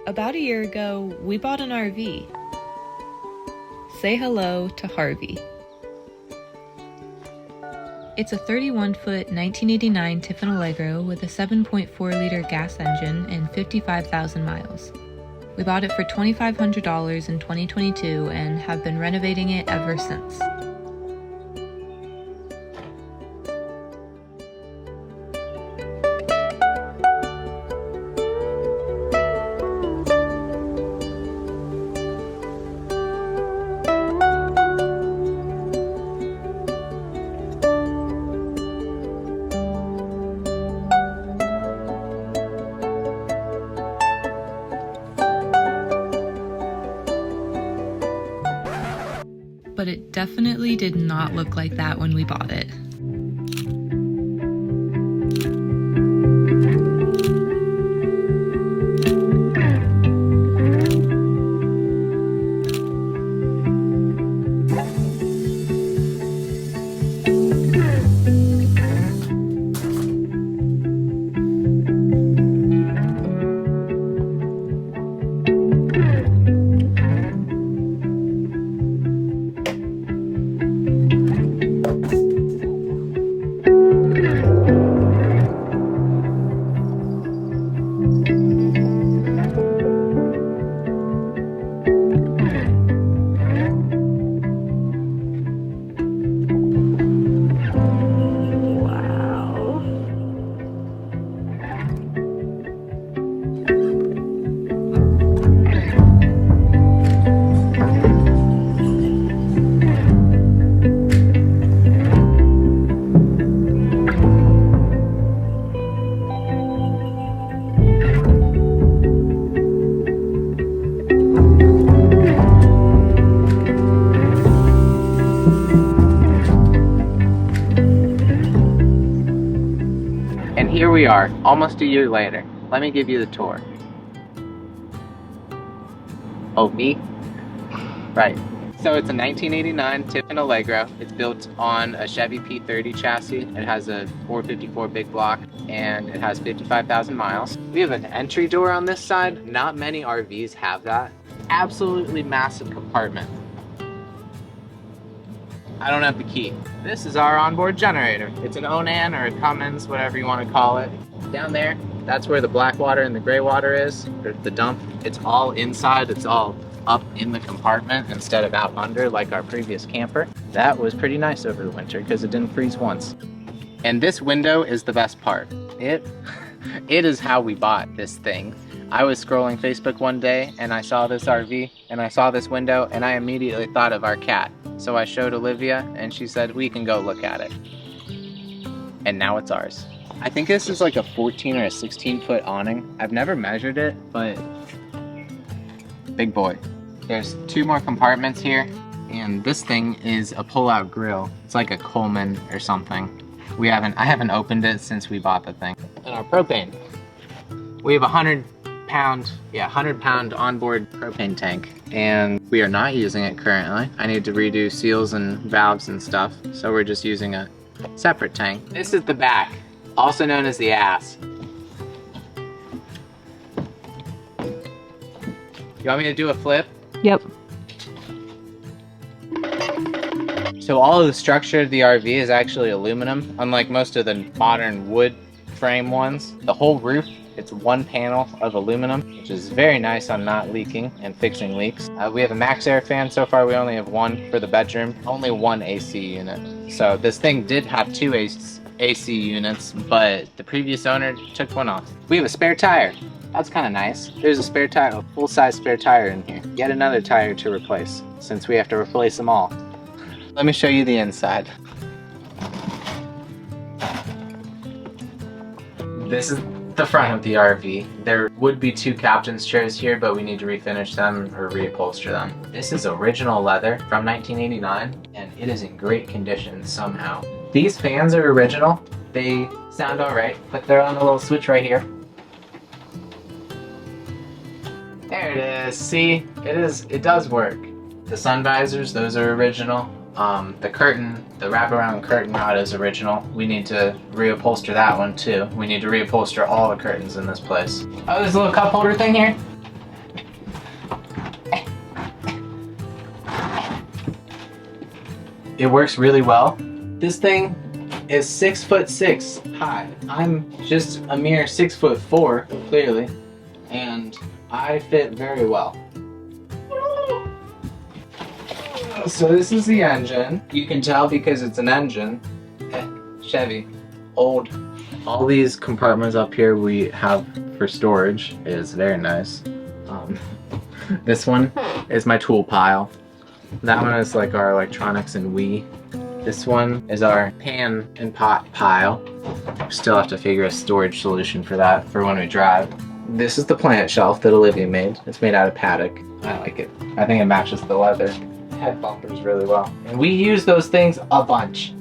About a year ago, we bought an RV. Say hello to Harvey. It's a 31-foot 1989 Tiffin Allegro with a 7.4-liter gas engine and 55,000 miles. We bought it for $2,500 in 2022 and have been renovating it ever since. But it definitely did not look like that when we bought it. And here we are, almost a year later. Let me give you the tour. Oh, me? Right. So it's a 1989 Tiffin Allegro. It's built on a Chevy P30 chassis. It has a 454 big block and it has 55,000 miles. We have an entry door on this side. Not many RVs have that. Absolutely massive compartment. I don't have the key. This is our onboard generator. It's an Onan or a Cummins, whatever you want to call it. Down there, that's where the black water and the gray water is, or the dump. It's all inside, it's all up in the compartment instead of out under like our previous camper. That was pretty nice over the winter because it didn't freeze once. And this window is the best part. It is how we bought this thing. I was scrolling Facebook one day and I saw this RV and I saw this window and I immediately thought of our cat. So I showed Olivia and she said, we can go look at it. And now it's ours. I think this is like a 14 or a 16 foot awning. I've never measured it, but big boy. There's 2 more compartments here and this thing is a pull-out grill. It's like a Coleman or something. I haven't opened it since we bought the thing. And our propane. We have a 100 pound onboard propane tank and we are not using it currently. I need to redo seals and valves and stuff, so we're just using a separate tank. This is the back, also known as the ass. You want me to do a flip? Yep. So all of the structure of the RV is actually aluminum, unlike most of the modern wood frame ones. The whole roof, it's one panel of aluminum, which is very nice on not leaking and fixing leaks. We have a max air fan. So far we only have one for the bedroom, only one AC unit. So this thing did have 2 AC units, but the previous owner took one off. We have a spare tire. That's kind of nice. There's a spare tire, a full-size spare tire in here. Yet another tire to replace, since we have to replace them all. Let me show you the inside. This is the front of the RV. There would be 2 captain's chairs here, but we need to refinish them or reupholster them. This is original leather from 1989, and it is in great condition somehow. These fans are original. They sound all right, but they're on a little switch right here. There it is. See, it does work. The sun visors, those are original. The curtain, the wraparound curtain rod is original. We need to reupholster that one too. We need to reupholster all the curtains in this place. Oh, there's a little cup holder thing here. it works really well. This thing is 6'6" high. I'm just a mere 6'4", clearly, and I fit very well. So this is the engine. You can tell because it's an engine. Chevy, old. All these compartments up here we have for storage is very nice. This one is my tool pile. That one is like our electronics and This one is our pan and pot pile. Still have to figure a storage solution for that for when we drive. This is the plant shelf that Olivia made. It's made out of paddock. I like it. I think it matches the leather head bumpers really well. And we use those things a bunch.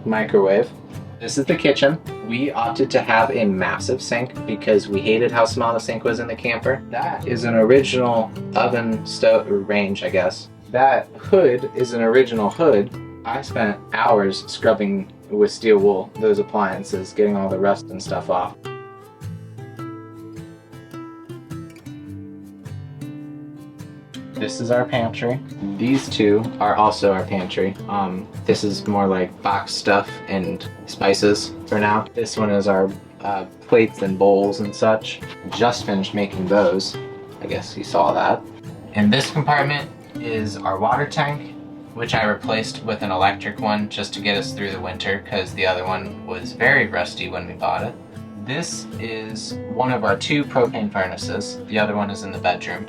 Microwave. This is the kitchen. We opted to have a massive sink because we hated how small the sink was in the camper. That is an original oven stove range, I guess. That hood is an original hood. I spent hours scrubbing with steel wool those appliances, getting all the rust and stuff off. This is our pantry. These two are also our pantry. This is more like box stuff and spices for now. This one is our plates and bowls and such. Just finished making those. I guess you saw that. And this compartment is our water tank, which I replaced with an electric one just to get us through the winter because the other one was very rusty when we bought it. This is one of our 2 propane furnaces. The other one is in the bedroom.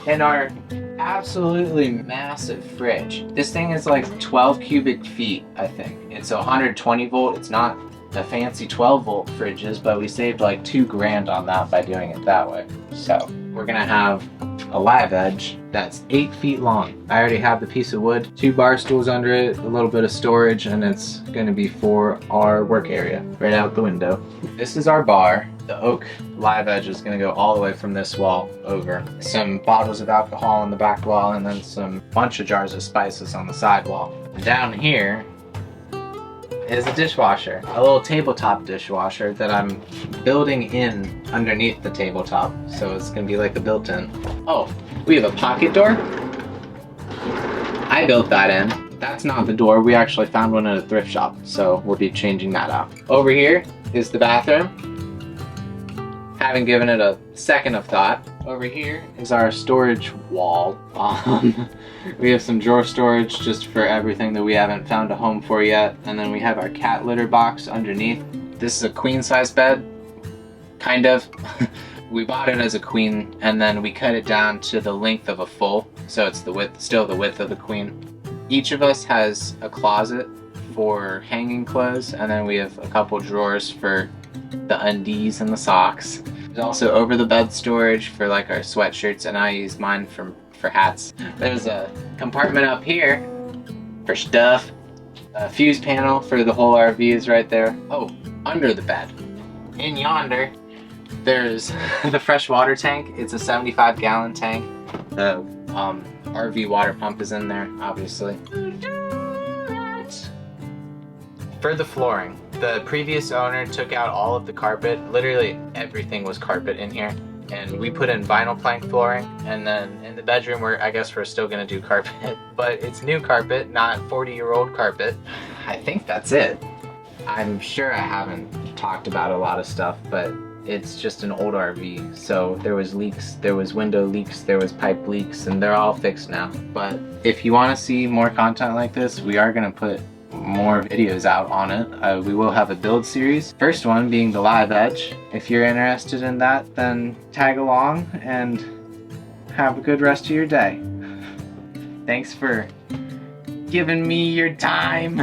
And our absolutely massive fridge. This thing is like 12 cubic feet, I think. It's 120 volt. It's not the fancy 12 volt fridges, but we saved like $2 grand on that by doing it that way. So we're gonna have a live edge that's 8 feet long. I already have the piece of wood, 2 bar stools under it, a little bit of storage, and it's gonna be for our work area right out the window. This is our bar. The oak live edge is gonna go all the way from this wall over. Some bottles of alcohol on the back wall, and then some bunch of jars of spices on the side wall. And down here is a dishwasher, a little tabletop dishwasher that I'm building in underneath the tabletop, so it's gonna be like a built-in. Oh, we have a pocket door. I built that in. That's not the door. We actually found one at a thrift shop, so we'll be changing that out. Over here is the bathroom. Haven't given it a second of thought. Over here is our storage wall. We have some drawer storage just for everything that we haven't found a home for yet. And then we have our cat litter box underneath. This is a queen size bed, kind of. We bought it as a queen and then we cut it down to the length of a full. So it's the width, still the width of the queen. Each of us has a closet for hanging clothes, and then we have a couple drawers for the undies and the socks. There's also over the bed storage for like our sweatshirts, and I use mine for hats. There's a compartment up here for stuff. A fuse panel for the whole RV is right there. Oh, under the bed, in yonder, there's the fresh water tank. It's a 75-gallon tank. The RV water pump is in there, obviously. For the flooring, the previous owner took out all of the carpet. Literally everything was carpet in here. And we put in vinyl plank flooring. And then in the bedroom, I guess we're still gonna do carpet. But it's new carpet, not 40-year-old carpet. I think that's it. I'm sure I haven't talked about a lot of stuff, but it's just an old RV. So there was leaks, there was window leaks, there was pipe leaks, and they're all fixed now. But if you wanna see more content like this, we are gonna put more videos out on it. We will have a build series. First one being the live edge. If you're interested in that, then tag along and have a good rest of your day. Thanks for giving me your time.